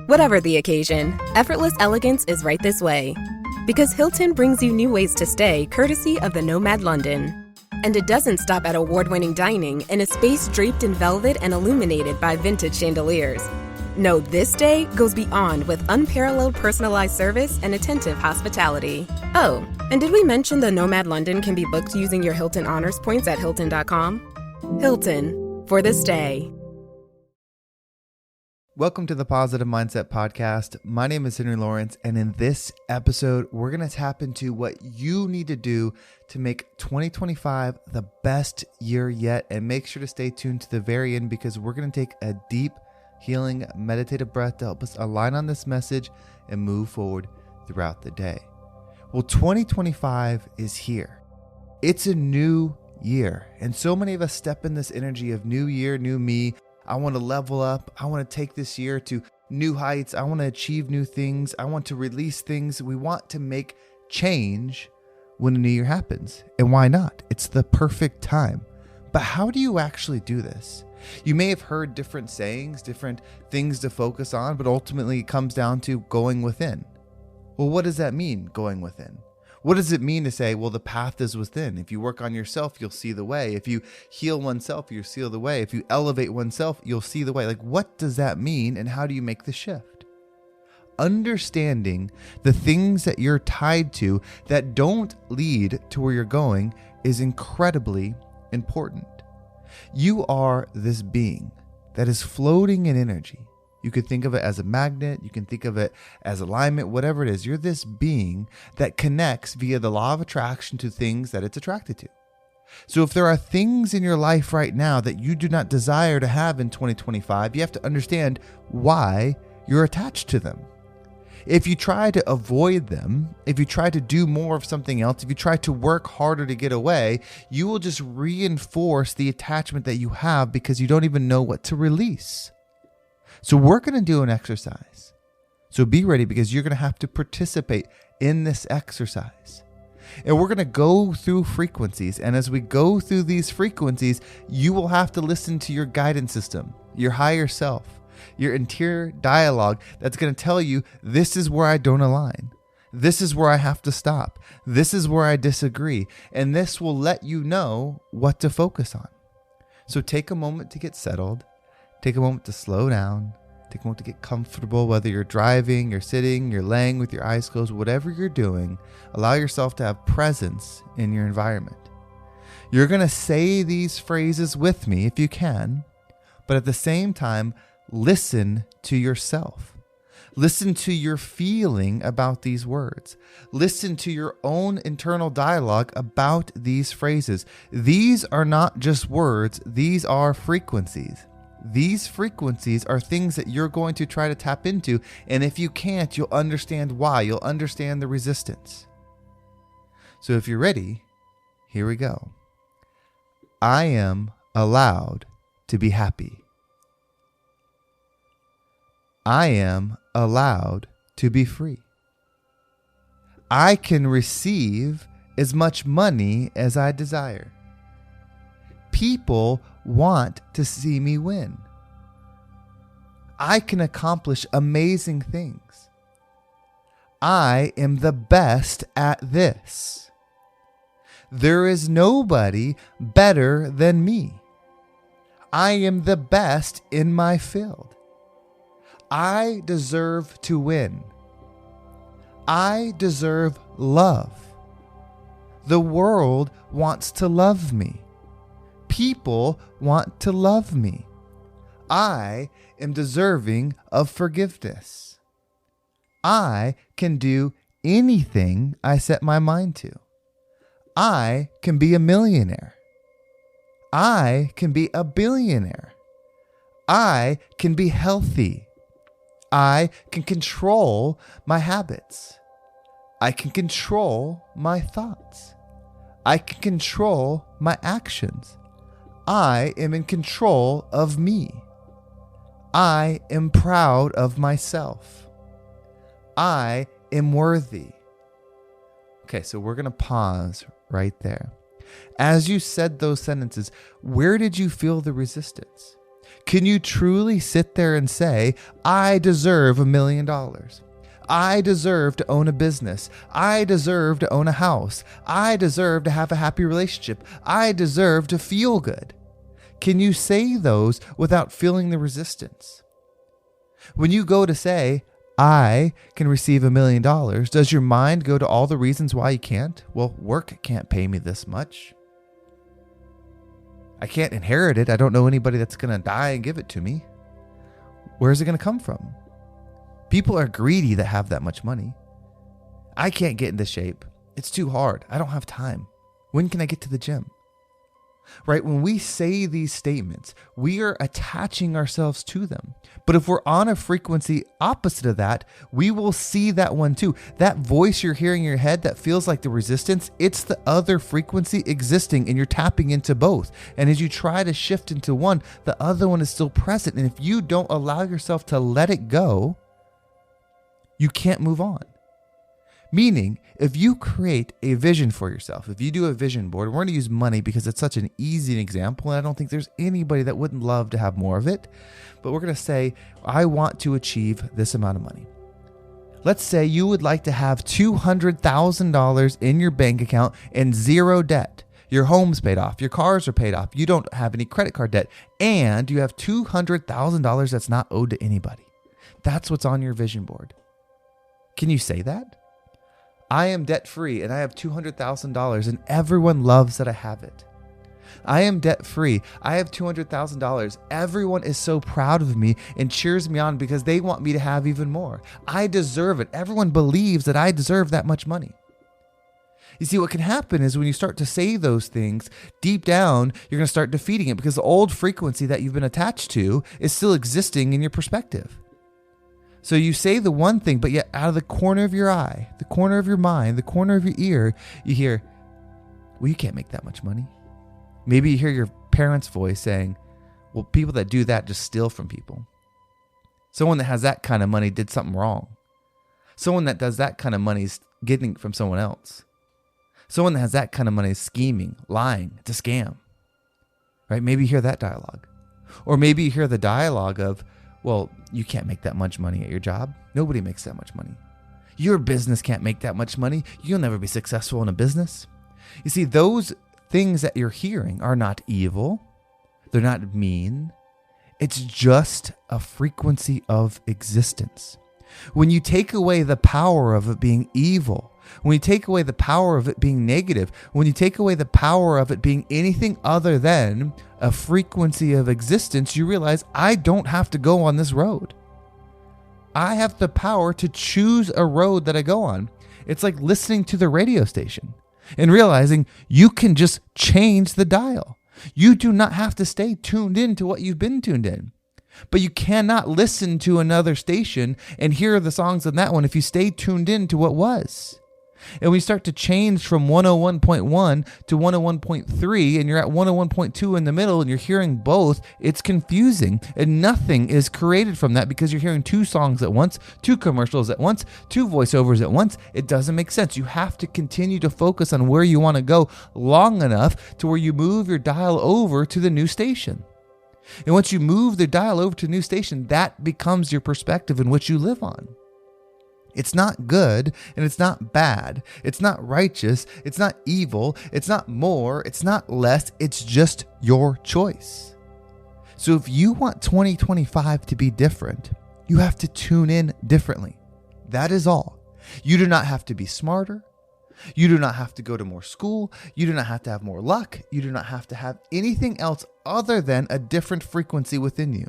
Whatever the occasion, effortless elegance is right this way. Because Hilton brings you new ways to stay courtesy of the Nomad London. And it doesn't stop at award-winning dining in a space draped in velvet and illuminated by vintage chandeliers. No, this day goes beyond with unparalleled personalized service and attentive hospitality. Oh, and did we mention the Nomad London can be booked using your Hilton Honors points at Hilton.com? Hilton, for the stay. Welcome to the Positive Mindset Podcast. My name is Henry Lawrence, and in this episode, we're going to tap into what you need to do to make 2025 the best year yet. And make sure to stay tuned to the very end because we're going to take a deep, healing, meditative breath to help us align on this message and move forward throughout the day. Well, 2025 is here. It's a new year, and so many of us step in this energy of new year, new me. I want to level up. I want to take this year to new heights. I want to achieve new things. I want to release things. We want to make change when a new year happens. And why not? It's the perfect time. But how do you actually do this? You may have heard different sayings, different things to focus on, but ultimately it comes down to going within. Well, what does that mean, going within? What does it mean to say, well, the path is within? If you work on yourself, you'll see the way. If you heal oneself, you'll see the way. If you elevate oneself, you'll see the way. Like, what does that mean, and how do you make the shift? Understanding the things that you're tied to that don't lead to where you're going is incredibly important. You are this being that is floating in energy. You could think of it as a magnet. You can think of it as alignment, whatever it is. You're this being that connects via the law of attraction to things that it's attracted to. So if there are things in your life right now that you do not desire to have in 2025, you have to understand why you're attached to them. If you try to avoid them, if you try to do more of something else, if you try to work harder to get away, you will just reinforce the attachment that you have because you don't even know what to release. So we're going to do an exercise. So be ready because you're going to have to participate in this exercise. And we're going to go through frequencies. And as we go through these frequencies, you will have to listen to your guidance system, your higher self, your interior dialogue that's going to tell you, this is where I don't align. This is where I have to stop. This is where I disagree. And this will let you know what to focus on. So take a moment to get settled. Take a moment to slow down. Take a moment to get comfortable, whether you're driving, you're sitting, you're laying with your eyes closed, whatever you're doing, allow yourself to have presence in your environment. You're going to say these phrases with me if you can, but at the same time, listen to yourself. Listen to your feeling about these words. Listen to your own internal dialogue about these phrases. These are not just words, these are frequencies. These frequencies are things that you're going to try to tap into, and if you can't, you'll understand why. You'll understand the resistance. So if you're ready, here we go. I am allowed to be happy. I am allowed to be free. I can receive as much money as I desire. People want to see me win. I can accomplish amazing things. I am the best at this. There is nobody better than me. I am the best in my field. I deserve to win. I deserve love. The world wants to love me. People want to love me. I am deserving of forgiveness. I can do anything I set my mind to. I can be a millionaire. I can be a billionaire. I can be healthy. I can control my habits. I can control my thoughts. I can control my actions. I am in control of me. I am proud of myself. I am worthy. Okay, so we're going to pause right there. As you said those sentences, where did you feel the resistance? Can you truly sit there and say, I deserve $1 million? I deserve to own a business. I deserve to own a house. I deserve to have a happy relationship. I deserve to feel good. Can you say those without feeling the resistance? When you go to say, I can receive $1 million, does your mind go to all the reasons why you can't? Well, work can't pay me this much. I can't inherit it. I don't know anybody that's going to die and give it to me. Where's it going to come from? People are greedy that have that much money. I can't get into shape. It's too hard. I don't have time. When can I get to the gym? Right? When we say these statements, we are attaching ourselves to them. But if we're on a frequency opposite of that, we will see that one too. That voice you're hearing in your head that feels like the resistance, it's the other frequency existing, and you're tapping into both. And as you try to shift into one, the other one is still present. And if you don't allow yourself to let it go, you can't move on. Meaning, if you create a vision for yourself, if you do a vision board, we're going to use money because it's such an easy example, and I don't think there's anybody that wouldn't love to have more of it. But we're going to say, I want to achieve this amount of money. Let's say you would like to have $200,000 in your bank account and zero debt. Your home's paid off, your cars are paid off, you don't have any credit card debt, and you have $200,000 that's not owed to anybody. That's what's on your vision board. Can you say that? I am debt-free and I have $200,000 and everyone loves that I have it. I am debt-free. I have $200,000. Everyone is so proud of me and cheers me on because they want me to have even more. I deserve it. Everyone believes that I deserve that much money. You see, what can happen is when you start to say those things, deep down, you're going to start defeating it because the old frequency that you've been attached to is still existing in your perspective. So you say the one thing, but yet out of the corner of your eye, the corner of your mind, the corner of your ear, you hear, well, you can't make that much money. Maybe you hear your parents' voice saying, well, people that do that just steal from people. Someone that has that kind of money did something wrong. Someone that does that kind of money is getting it from someone else. Someone that has that kind of money is scheming, lying, it's a scam. Right? Maybe you hear that dialogue. Or maybe you hear the dialogue of, well, you can't make that much money at your job. Nobody makes that much money. Your business can't make that much money. You'll never be successful in a business. You see, those things that you're hearing are not evil. They're not mean. It's just a frequency of existence. When you take away the power of it being evil, when you take away the power of it being negative, when you take away the power of it being anything other than a frequency of existence, you realize I don't have to go on this road. I have the power to choose a road that I go on. It's like listening to the radio station and realizing you can just change the dial. You do not have to stay tuned in to what you've been tuned in. But you cannot listen to another station and hear the songs on that one if you stay tuned in to what was. And we start to change from 101.1 to 101.3 and you're at 101.2 in the middle and you're hearing both, it's confusing and nothing is created from that because you're hearing two songs at once, two commercials at once, two voiceovers at once. It doesn't make sense. You have to continue to focus on where you want to go long enough to where you move your dial over to the new station. And once you move the dial over to a new station, that becomes your perspective in which you live on. It's not good and it's not bad. It's not righteous. It's not evil. It's not more. It's not less. It's just your choice. So if you want 2025 to be different, you have to tune in differently. That is all. You do not have to be smarter. You do not have to go to more school. You do not have to have more luck. You do not have to have anything else other than a different frequency within you.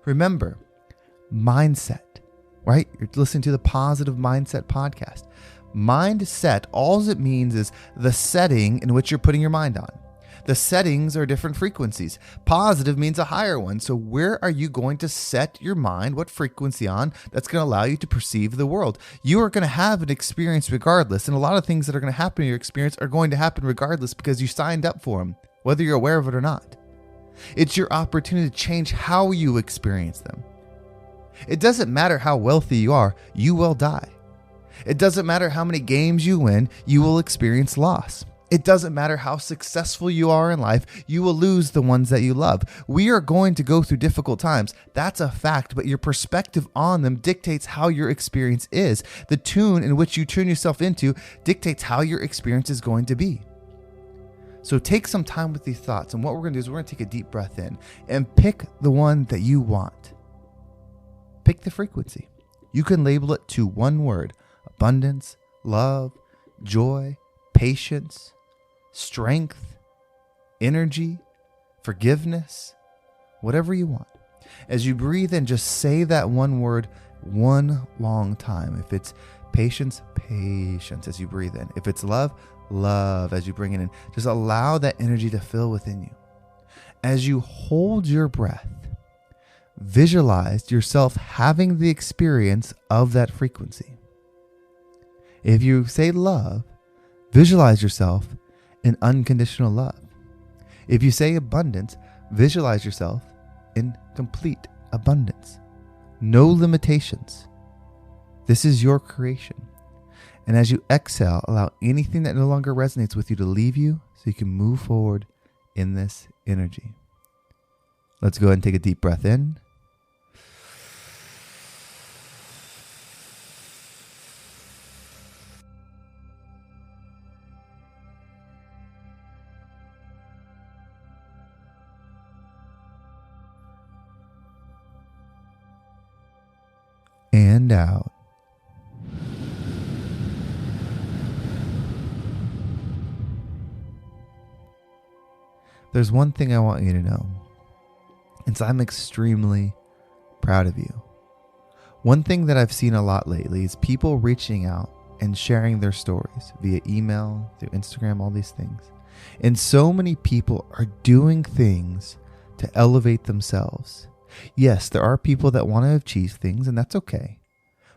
Remember, mindset, right? You're listening to the Positive Mindset podcast. Mindset, all it means is the setting in which you're putting your mind on. The settings are different frequencies. Positive means a higher one. So where are you going to set your mind, what frequency on, that's going to allow you to perceive the world? You are going to have an experience regardless. And a lot of things that are going to happen in your experience are going to happen regardless because you signed up for them, whether you're aware of it or not. It's your opportunity to change how you experience them. It doesn't matter how wealthy you are, you will die. It doesn't matter how many games you win, you will experience loss. It doesn't matter how successful you are in life, you will lose the ones that you love. We are going to go through difficult times. That's a fact, but your perspective on them dictates how your experience is. The tune in which you tune yourself into dictates how your experience is going to be. So take some time with these thoughts, and what we're going to do is we're going to take a deep breath in and pick the one that you want. Pick the frequency. You can label it to one word: abundance, love, joy, patience, strength, energy, forgiveness, whatever you want. As you breathe in, just say that one word one long time. If it's patience, patience as you breathe in. If it's love, love as you bring it in. Just allow that energy to fill within you. As you hold your breath, visualize yourself having the experience of that frequency. If you say love, visualize yourself in unconditional love. If you say abundance, visualize yourself in complete abundance. No limitations. This is your creation. And as you exhale, allow anything that no longer resonates with you to leave you so you can move forward in this energy. Let's go ahead and take a deep breath in. And out. There's one thing I want you to know, and so I'm extremely proud of you. One thing that I've seen a lot lately is people reaching out and sharing their stories via email, through Instagram, all these things. And so many people are doing things to elevate themselves. Yes, there are people that want to achieve things, and that's okay.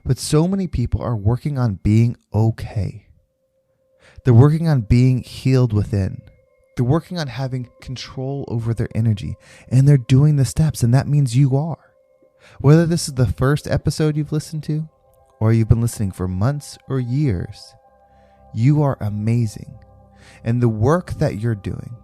But so many people are working on being okay. They're working on being healed within. They're working on having control over their energy, and they're doing the steps, and that means you are. Whether this is the first episode you've listened to, or you've been listening for months or years, you are amazing. And the work that you're doing,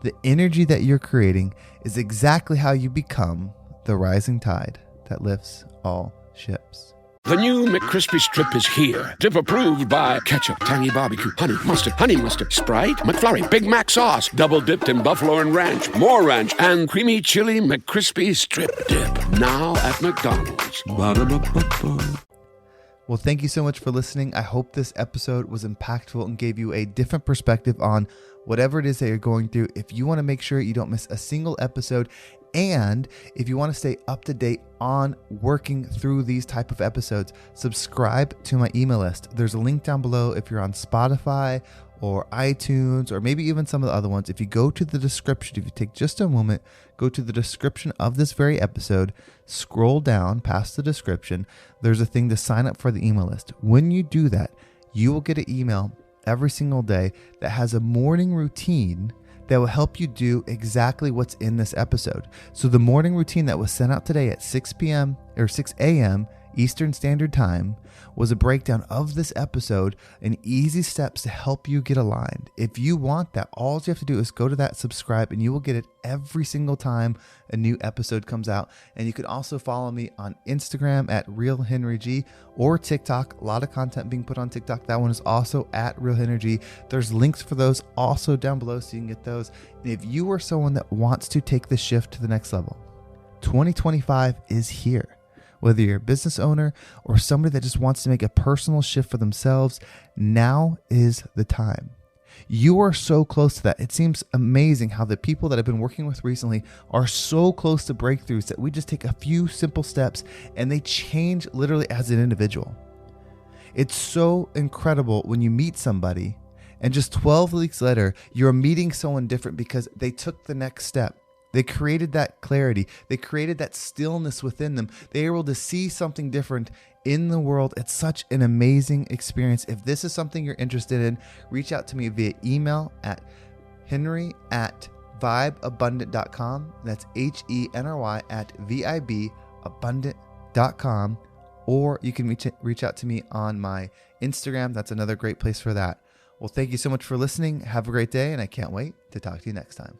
the energy that you're creating, is exactly how you become the rising tide that lifts all ships. The new McCrispy Strip is here. Dip approved by ketchup, tangy barbecue, honey mustard, Sprite, McFlurry, Big Mac sauce, double dipped in buffalo and ranch, more ranch, and creamy chili McCrispy Strip Dip. Now at McDonald's. Ba-da-ba-ba-ba. Well, thank you so much for listening. I hope this episode was impactful and gave you a different perspective on whatever it is that you're going through. If you want to make sure you don't miss a single episode, and if you want to stay up to date on working through these type of episodes, subscribe to my email list. There's a link down below if you're on Spotify or iTunes, or maybe even some of the other ones. If you go to the description, if you take just a moment, go to the description of this very episode, scroll down past the description, there's a thing to sign up for the email list. When you do that, you will get an email every single day that has a morning routine that will help you do exactly what's in this episode. So the morning routine that was sent out today at 6 p.m. or 6 a.m. Eastern Standard Time was a breakdown of this episode and easy steps to help you get aligned. If you want that, all you have to do is go to that, subscribe, and you will get it every single time a new episode comes out. And you can also follow me on Instagram at RealHenryG or TikTok. A lot of content being put on TikTok. That one is also at RealHenryG. There's links for those also down below so you can get those. And if you are someone that wants to take the shift to the next level, 2025 is here. Whether you're a business owner or somebody that just wants to make a personal shift for themselves, now is the time. You are so close to that. It seems amazing how the people that I've been working with recently are so close to breakthroughs that we just take a few simple steps and they change literally as an individual. It's so incredible when you meet somebody and just 12 weeks later, you're meeting someone different because they took the next step. They created that clarity. They created that stillness within them. They were able to see something different in the world. It's such an amazing experience. If this is something you're interested in, reach out to me via email at henry@vibeabundant.com. That's HENRY at VIBabundant.com. Or you can reach out to me on my Instagram. That's another great place for that. Well, thank you so much for listening. Have a great day, and I can't wait to talk to you next time.